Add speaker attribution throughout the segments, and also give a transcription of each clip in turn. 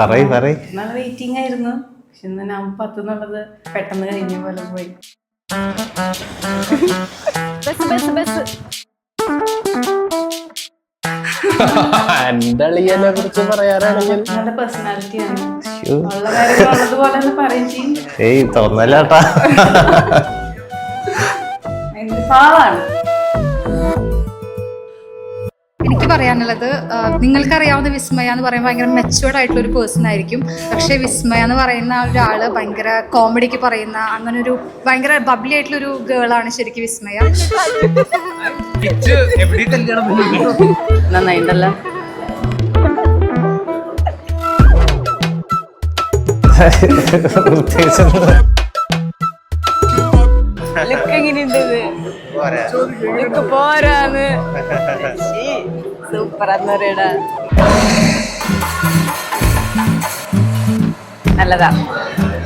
Speaker 1: നല്ല വെയിറ്റിംഗ് ആയിരുന്നു. പക്ഷെ ഇന്ന് നവംബർ 10 എന്നുള്ളത് പെട്ടെന്ന് കഴിഞ്ഞ പോലെ പോയി.
Speaker 2: അളിയനെ കുറിച്ച് പറയാനാണെങ്കിൽ
Speaker 1: നല്ല പേഴ്സണാലിറ്റിയാണ്. ഉള്ള കാര്യങ്ങൾ ഉള്ളതുപോലെ ഒന്ന് പറയും ചെയ്യും.
Speaker 3: തോന്നലാട്ടാ.
Speaker 1: പാവാണ്.
Speaker 4: എനിക്ക് പറയാനുള്ളത്, നിങ്ങൾക്കറിയാവുന്ന വിസ്മയ എന്ന് പറയുമ്പോൾ ഭയങ്കര മെച്ചുവേർഡ് ആയിട്ടുള്ള ഒരു പേഴ്സൺ ആയിരിക്കും. പക്ഷേ വിസ്മയ എന്ന് പറയുന്ന ഒരാള് ഭയങ്കര കോമഡിക്ക് പറയുന്ന അങ്ങനെ ഒരു ഭയങ്കര ബബ്ലി ആയിട്ടുള്ള ഒരു ഗേളാണ് ശരിക്കും വിസ്മയ.
Speaker 1: നന്നായിട്ടല്ലോ. ലുക്ക് എങ്ങനെയുണ്ട്? ലുക്ക് പോരാന്ന്. സൂപ്പറാന്ന് പറയടാ. നല്ലതാ.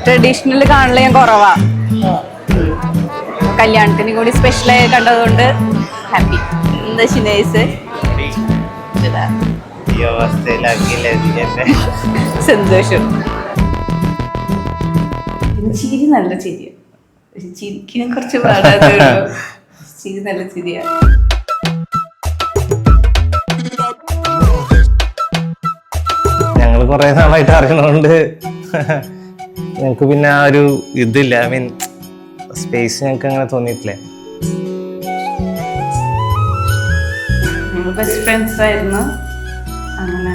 Speaker 1: ട്രഡീഷണൽ കാണല് ഞാൻ കുറവാ. കല്യാണത്തിന് കൂടി സ്പെഷ്യലായി കണ്ടതുകൊണ്ട് ഹാപ്പി. എന്താ നൈസ്. സന്തോഷം. ചിരി നല്ല ചിരിയാണ്. ചിരിക്കാൻ കുറച്ച് പാടാതെ ചിരി നല്ല ചിരിയാണ്.
Speaker 3: ഞങ്ങള് കൊറേ നാളായിട്ട് അറിയണോണ്ട് ഞങ്ങക്ക് പിന്നെ ആ ഒരു ഇതില്ല. ഐ മീൻ സ്പേസ് ഞങ്ങക്ക് അങ്ങനെ തോന്നിയിട്ടില്ല.
Speaker 1: ബെസ്റ്റ് ഫ്രണ്ട്സ് ആയിരുന്നു. അങ്ങനെ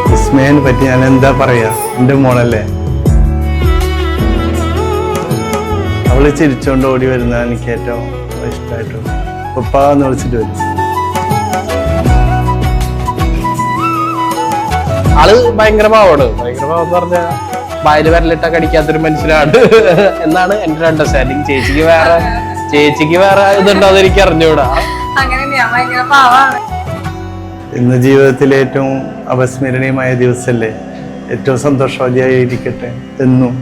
Speaker 5: വിസ്മയനെ പറ്റി ഞാൻ എന്താ പറയാ, എന്റെ മോളല്ലേ. അവള് ചിരിച്ചോണ്ട് ഓടി വരുന്ന എനിക്ക് ഏറ്റവും ഇഷ്ടമായിട്ടു. ഉപ്പാന്ന് വിളിച്ചിട്ട് വരും.
Speaker 2: ആള് ഭയങ്കര പാവാണ്. ഭയങ്കര പാവെന്ന് പറഞ്ഞാൽ വായില് വരലിട്ട കടിക്കാത്തൊരു മനുഷ്യനാണ് എന്നാണ് എന്റെ ഒരു അണ്ടർസ്റ്റാൻഡിങ്. ചേച്ചിക്ക് വേറെ ഇതുണ്ടോന്ന് എനിക്ക് അറിഞ്ഞൂടാ.
Speaker 5: ഇന്ന് ജീവിതത്തിലെ ഏറ്റവും അവിസ്മരണീയമായ ദിവസമല്ലേ. ഏറ്റവും സന്തോഷവതിയായിരിക്കട്ടെ എന്നും.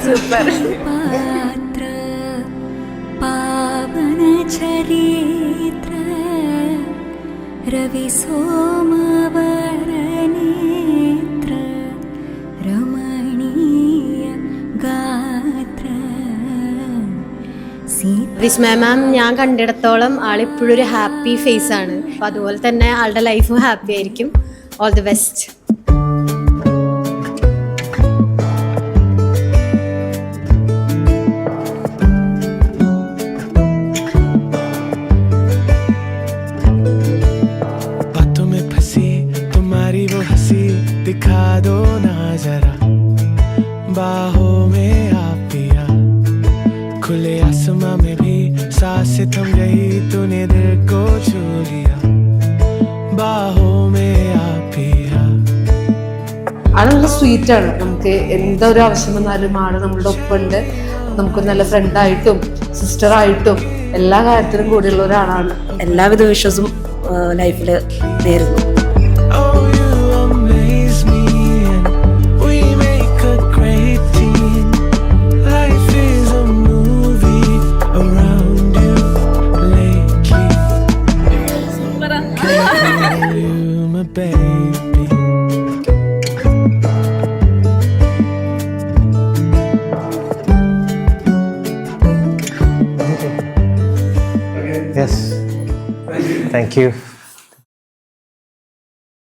Speaker 1: സൂപ്പർ.
Speaker 6: പാവന ചരിത്ര രവി സോമവരനേത്ര രമണീയ ഗാത്ര.
Speaker 7: വിസ്മയ മാം ഞാൻ കണ്ടിടത്തോളം ആളിപ്പോഴും ഒരു ഹാപ്പി ഫേസ് ആണ്. അപ്പോൾ അതുപോലെ തന്നെ ആളുടെ ലൈഫും ഹാപ്പി ആയിരിക്കും. All the best.
Speaker 8: दिखा दो ना जरा बाहों में आ पिया. खुले आसमां में भी सांस थम गई, तूने दिल को छू लिया. बाहों में आ पिया.
Speaker 9: ആള് നല്ല സ്വീറ്റാണ്. നമുക്ക് എന്തൊരു ആവശ്യം വന്നാലും ആള് നമ്മളുടെ ഒപ്പമുണ്ട്. നമുക്ക് നല്ല ഫ്രണ്ടായിട്ടും സിസ്റ്ററായിട്ടും എല്ലാ കാര്യത്തിലും കൂടിയുള്ള ഒരാളാണ്.
Speaker 10: എല്ലാവിധ വിശ്വാസവും ലൈഫിൽ നേരുന്നു.
Speaker 3: Yes. Thank you.